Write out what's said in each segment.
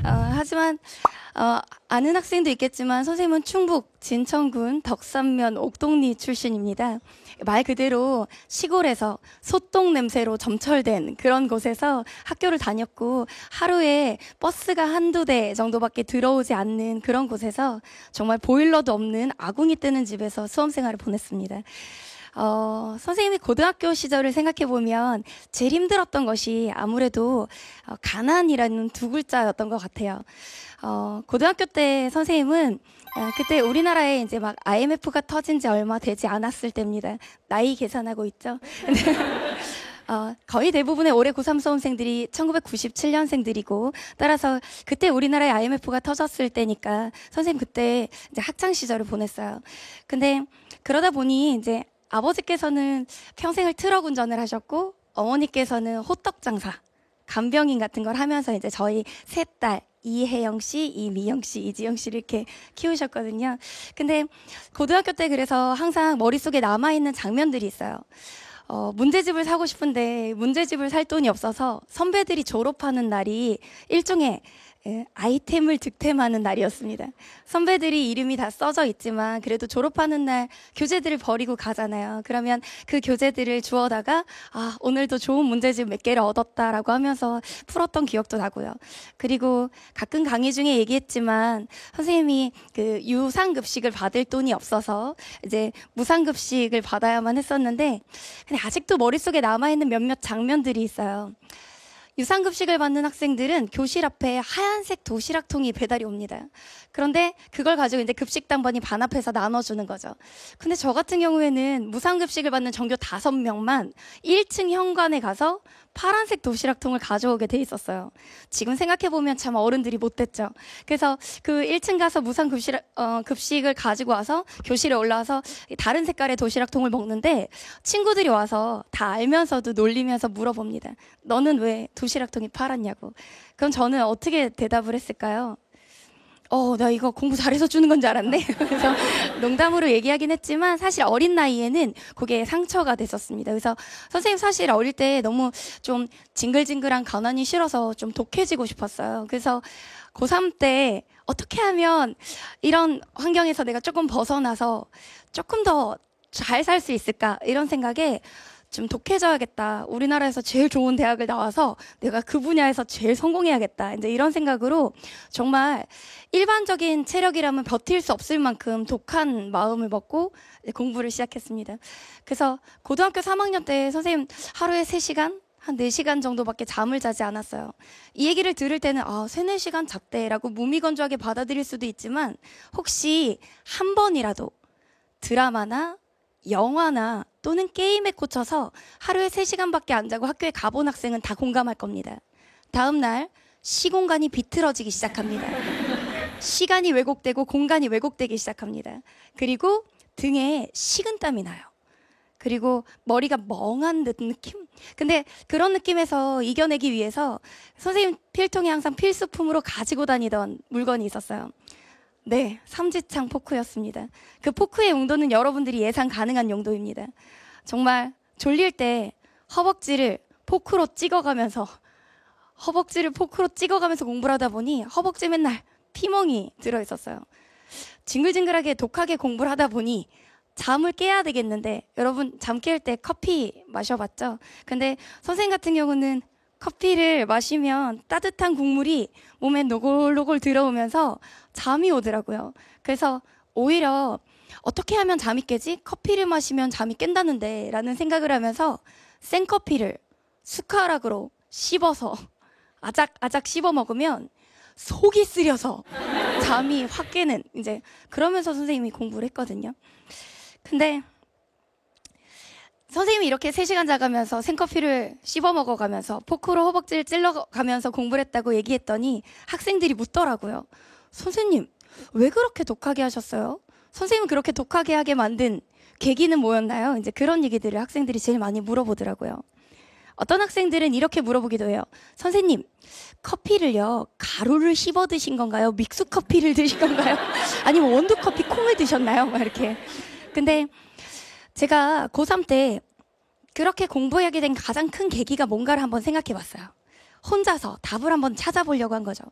하지만 아는 학생도 있겠지만 선생님은 충북 진천군 덕산면 옥동리 출신입니다. 말 그대로 시골에서 소똥 냄새로 점철된 그런 곳에서 학교를 다녔고 하루에 버스가 한두 대 정도밖에 들어오지 않는 그런 곳에서 정말 보일러도 없는 아궁이 뜨는 집에서 수험생활을 보냈습니다. 선생님이 고등학교 시절을 생각해보면 제일 힘들었던 것이 아무래도 가난이라는 두 글자였던 것 같아요. 고등학교 때 선생님은 그때 우리나라에 이제 막 IMF가 터진 지 얼마 되지 않았을 때입니다. 나이 계산하고 있죠. 거의 대부분의 올해 고3 수험생들이 1997년생들이고 따라서 그때 우리나라에 IMF가 터졌을 때니까 선생님 그때 이제 학창 시절을 보냈어요. 근데 그러다 보니 이제 아버지께서는 평생을 트럭 운전을 하셨고 어머니께서는 호떡 장사, 간병인 같은 걸 하면서 이제 저희 셋 딸 이혜영 씨, 이미영 씨, 이지영 씨를 이렇게 키우셨거든요. 근데 고등학교 때 그래서 항상 머릿속에 남아있는 장면들이 있어요. 문제집을 사고 싶은데 문제집을 살 돈이 없어서 선배들이 졸업하는 날이 일종의 아이템을 득템하는 날이었습니다. 선배들이 이름이 다 써져 있지만 그래도 졸업하는 날 교재들을 버리고 가잖아요. 그러면 그 교재들을 주워다가 오늘도 좋은 문제집 몇 개를 얻었다라고 하면서 풀었던 기억도 나고요. 그리고 가끔 강의 중에 얘기했지만 선생님이 그 유상급식을 받을 돈이 없어서 이제 무상급식을 받아야만 했었는데 근데 아직도 머릿속에 남아있는 몇몇 장면들이 있어요. 유상급식을 받는 학생들은 교실 앞에 하얀색 도시락통이 배달이 옵니다. 그런데 그걸 가지고 이제 급식당번이 반합해서 나눠주는 거죠. 근데 저 같은 경우에는 무상급식을 받는 전교 5명만 1층 현관에 가서 파란색 도시락통을 가져오게 돼 있었어요. 지금 생각해보면 참 어른들이 못됐죠. 그래서 그 1층 가서 급식을 가지고 와서 교실에 올라와서 다른 색깔의 도시락통을 먹는데 친구들이 와서 다 알면서도 놀리면서 물어봅니다. 너는 왜 도시락통이 파랗냐고. 그럼 저는 어떻게 대답을 했을까요? 나 이거 공부 잘해서 주는 건 줄 알았네. 그래서 농담으로 얘기하긴 했지만 사실 어린 나이에는 그게 상처가 됐었습니다. 그래서 선생님 사실 어릴 때 너무 좀 징글징글한 가난이 싫어서 좀 독해지고 싶었어요. 그래서 고3 때 어떻게 하면 이런 환경에서 내가 조금 벗어나서 조금 더 잘 살 수 있을까 이런 생각에 좀 독해져야겠다. 우리나라에서 제일 좋은 대학을 나와서 내가 그 분야에서 제일 성공해야겠다. 이제 이런 생각으로 정말 일반적인 체력이라면 버틸 수 없을 만큼 독한 마음을 먹고 공부를 시작했습니다. 그래서 고등학교 3학년 때 선생님 하루에 3시간? 한 4시간 정도밖에 잠을 자지 않았어요. 이 얘기를 들을 때는 3, 4시간 잤대라고 무미건조하게 받아들일 수도 있지만 혹시 한 번이라도 드라마나 영화나 또는 게임에 꽂혀서 하루에 3시간밖에 안 자고 학교에 가본 학생은 다 공감할 겁니다. 다음 날 시공간이 비틀어지기 시작합니다. 시간이 왜곡되고 공간이 왜곡되기 시작합니다. 그리고 등에 식은땀이 나요. 그리고 머리가 멍한 듯 느낌? 근데 그런 느낌에서 이겨내기 위해서 선생님 필통에 항상 필수품으로 가지고 다니던 물건이 있었어요. 네, 삼지창 포크였습니다. 그 포크의 용도는 여러분들이 예상 가능한 용도입니다. 정말 졸릴 때 허벅지를 포크로 찍어가면서 공부를 하다 보니 허벅지 맨날 피멍이 들어있었어요. 징글징글하게 독하게 공부를 하다 보니 잠을 깨야 되겠는데 여러분 잠 깰 때 커피 마셔봤죠? 근데 선생님 같은 경우는 커피를 마시면 따뜻한 국물이 몸에 노골노골 들어오면서 잠이 오더라고요. 그래서 오히려 어떻게 하면 잠이 깨지? 커피를 마시면 잠이 깬다는데 라는 생각을 하면서 생커피를 숟가락으로 씹어서 아작아작 씹어 먹으면 속이 쓰려서 잠이 확 깨는 이제 그러면서 선생님이 공부를 했거든요. 근데 선생님이 이렇게 3시간 자가면서 생커피를 씹어 먹어가면서 포크로 허벅지를 찔러가면서 공부를 했다고 얘기했더니 학생들이 묻더라고요. 선생님, 왜 그렇게 독하게 하셨어요? 선생님 그렇게 독하게 하게 만든 계기는 뭐였나요? 이제 그런 얘기들을 학생들이 제일 많이 물어보더라고요. 어떤 학생들은 이렇게 물어보기도 해요. 선생님, 커피를요, 가루를 씹어 드신 건가요? 믹스 커피를 드신 건가요? 아니면 원두 커피 콩을 드셨나요? 막 이렇게. 근데 제가 고3 때 그렇게 공부하게 된 가장 큰 계기가 뭔가를 한번 생각해 봤어요. 혼자서 답을 한번 찾아보려고 한 거죠.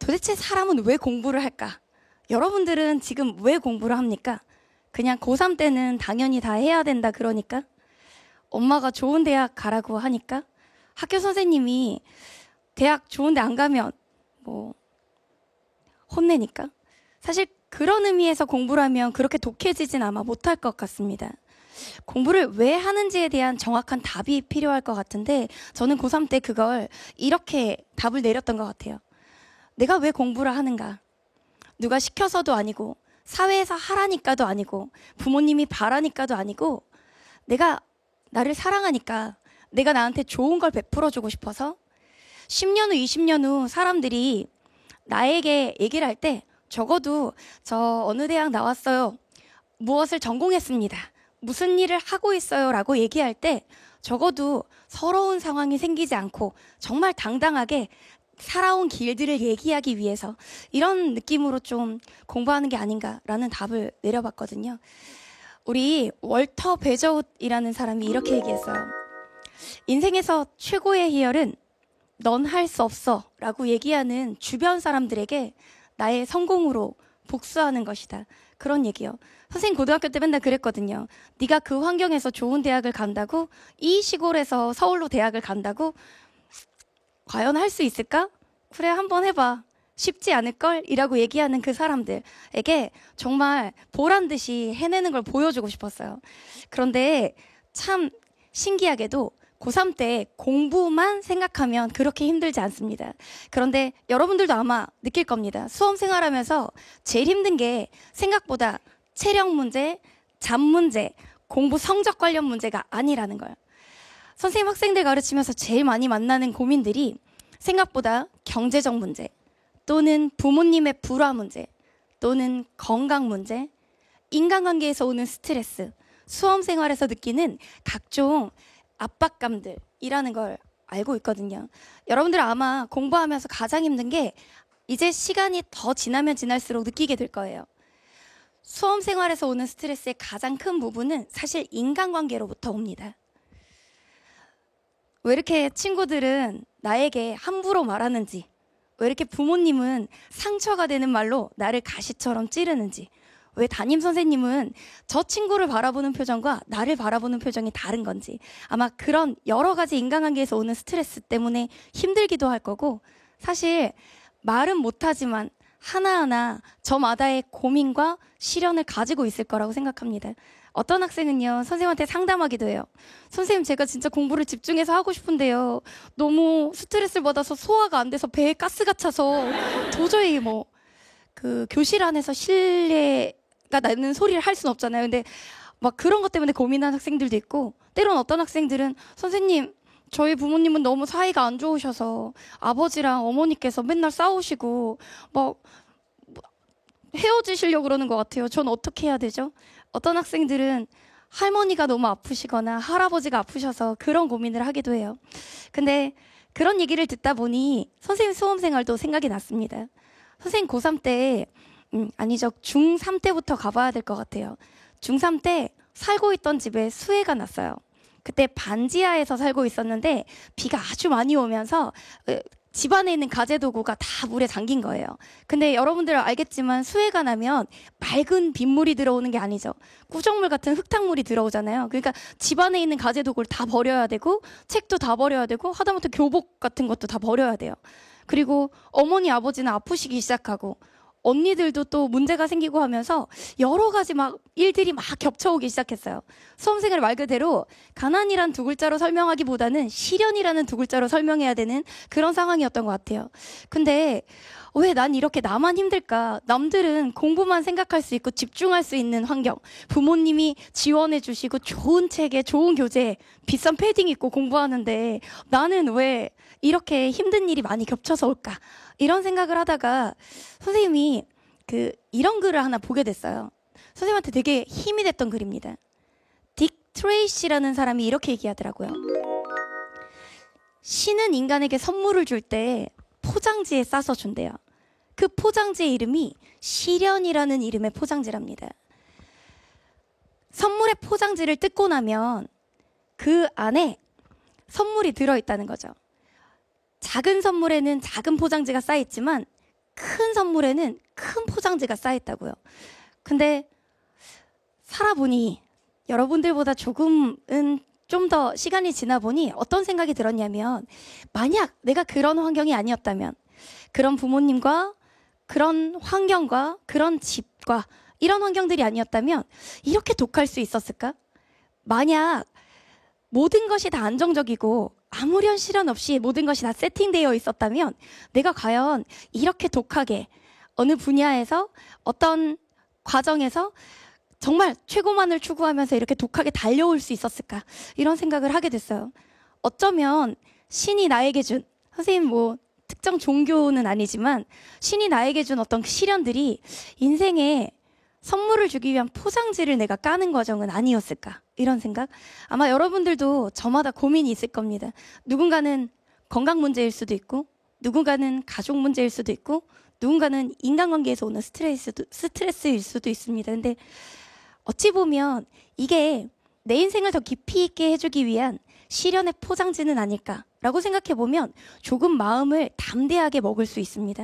도대체 사람은 왜 공부를 할까? 여러분들은 지금 왜 공부를 합니까? 그냥 고3 때는 당연히 다 해야 된다 그러니까? 엄마가 좋은 대학 가라고 하니까? 학교 선생님이 대학 좋은 데 안 가면 뭐 혼내니까? 사실 그런 의미에서 공부를 하면 그렇게 독해지진 아마 못할 것 같습니다. 공부를 왜 하는지에 대한 정확한 답이 필요할 것 같은데 저는 고3 때 그걸 이렇게 답을 내렸던 것 같아요. 내가 왜 공부를 하는가? 누가 시켜서도 아니고 사회에서 하라니까도 아니고 부모님이 바라니까도 아니고 내가 나를 사랑하니까 내가 나한테 좋은 걸 베풀어주고 싶어서 10년 후, 20년 후 사람들이 나에게 얘기를 할 때 적어도 저 어느 대학 나왔어요. 무엇을 전공했습니다. 무슨 일을 하고 있어요. 라고 얘기할 때 적어도 서러운 상황이 생기지 않고 정말 당당하게 살아온 길들을 얘기하기 위해서 이런 느낌으로 좀 공부하는 게 아닌가라는 답을 내려봤거든요. 우리 월터 베저웃이라는 사람이 이렇게 얘기했어요. 인생에서 최고의 희열은 넌 할 수 없어 라고 얘기하는 주변 사람들에게 나의 성공으로 복수하는 것이다. 그런 얘기요. 선생님 고등학교 때 맨날 그랬거든요. 네가 그 환경에서 좋은 대학을 간다고? 이 시골에서 서울로 대학을 간다고? 과연 할 수 있을까? 그래 한번 해봐. 쉽지 않을걸? 이라고 얘기하는 그 사람들에게 정말 보란 듯이 해내는 걸 보여주고 싶었어요. 그런데 참 신기하게도 고3 때 공부만 생각하면 그렇게 힘들지 않습니다. 그런데 여러분들도 아마 느낄 겁니다. 수험 생활하면서 제일 힘든 게 생각보다 체력 문제, 잡 문제, 공부 성적 관련 문제가 아니라는 거예요. 선생님 학생들 가르치면서 제일 많이 만나는 고민들이 생각보다 경제적 문제 또는 부모님의 불화 문제 또는 건강 문제, 인간관계에서 오는 스트레스, 수험 생활에서 느끼는 각종 압박감들이라는 걸 알고 있거든요. 여러분들 아마 공부하면서 가장 힘든 게 이제 시간이 더 지나면 지날수록 느끼게 될 거예요. 수험 생활에서 오는 스트레스의 가장 큰 부분은 사실 인간관계로부터 옵니다. 왜 이렇게 친구들은 나에게 함부로 말하는지, 왜 이렇게 부모님은 상처가 되는 말로 나를 가시처럼 찌르는지, 왜 담임 선생님은 저 친구를 바라보는 표정과 나를 바라보는 표정이 다른 건지 아마 그런 여러 가지 인간관계에서 오는 스트레스 때문에 힘들기도 할 거고 사실 말은 못하지만 하나하나 저마다의 고민과 시련을 가지고 있을 거라고 생각합니다. 어떤 학생은요 선생님한테 상담하기도 해요. 선생님 제가 진짜 공부를 집중해서 하고 싶은데요 너무 스트레스를 받아서 소화가 안 돼서 배에 가스가 차서 도저히 그 교실 안에서 실내가 나는 소리를 할 수는 없잖아요. 근데 막 그런 것 때문에 고민하는 학생들도 있고 때론 어떤 학생들은 선생님 저희 부모님은 너무 사이가 안 좋으셔서 아버지랑 어머니께서 맨날 싸우시고 막 헤어지시려고 그러는 것 같아요. 전 어떻게 해야 되죠? 어떤 학생들은 할머니가 너무 아프시거나 할아버지가 아프셔서 그런 고민을 하기도 해요. 근데 그런 얘기를 듣다 보니 선생님 수험 생활도 생각이 났습니다. 선생님 고3 때, 아니죠. 중3 때부터 가봐야 될 것 같아요. 중3 때 살고 있던 집에 수해가 났어요. 그때 반지하에서 살고 있었는데 비가 아주 많이 오면서 집안에 있는 가재도구가 다 물에 잠긴 거예요. 근데 여러분들 알겠지만 수해가 나면 맑은 빗물이 들어오는 게 아니죠. 꾸정물 같은 흙탕물이 들어오잖아요. 그러니까 집안에 있는 가재도구를 다 버려야 되고 책도 다 버려야 되고 하다못해 교복 같은 것도 다 버려야 돼요. 그리고 어머니 아버지는 아프시기 시작하고 언니들도 또 문제가 생기고 하면서 여러 가지 막 일들이 막 겹쳐오기 시작했어요. 수험생활 말 그대로 가난이란 두 글자로 설명하기보다는 시련이라는 두 글자로 설명해야 되는 그런 상황이었던 것 같아요. 근데 왜 난 이렇게 나만 힘들까? 남들은 공부만 생각할 수 있고 집중할 수 있는 환경, 부모님이 지원해 주시고 좋은 책에 좋은 교재에 비싼 패딩 입고 공부하는데 나는 왜 이렇게 힘든 일이 많이 겹쳐서 올까? 이런 생각을 하다가 선생님이 이런 글을 하나 보게 됐어요. 선생님한테 되게 힘이 됐던 글입니다. 딕 트레이시라는 사람이 이렇게 얘기하더라고요. 신은 인간에게 선물을 줄 때 포장지에 싸서 준대요. 그 포장지의 이름이 시련이라는 이름의 포장지랍니다. 선물의 포장지를 뜯고 나면 그 안에 선물이 들어있다는 거죠. 작은 선물에는 작은 포장지가 쌓여있지만 큰 선물에는 큰 포장지가 쌓였다고요. 근데 살아보니 여러분들보다 조금은 좀 더 시간이 지나 보니 어떤 생각이 들었냐면, 만약 내가 그런 환경이 아니었다면, 그런 부모님과 그런 환경과 그런 집과 이런 환경들이 아니었다면 이렇게 독할 수 있었을까? 만약 모든 것이 다 안정적이고 아무런 시련 없이 모든 것이 다 세팅되어 있었다면 내가 과연 이렇게 독하게 어느 분야에서 어떤 과정에서 정말 최고만을 추구하면서 이렇게 독하게 달려올 수 있었을까? 이런 생각을 하게 됐어요. 어쩌면 신이 나에게 준, 선생님 뭐 특정 종교는 아니지만 신이 나에게 준 어떤 시련들이 인생에 선물을 주기 위한 포장지를 내가 까는 과정은 아니었을까? 이런 생각? 아마 여러분들도 저마다 고민이 있을 겁니다. 누군가는 건강 문제일 수도 있고, 누군가는 가족 문제일 수도 있고, 누군가는 인간관계에서 오는 스트레스일 수도 있습니다. 근데 어찌 보면 이게 내 인생을 더 깊이 있게 해주기 위한 시련의 포장지는 아닐까라고 생각해 보면 조금 마음을 담대하게 먹을 수 있습니다.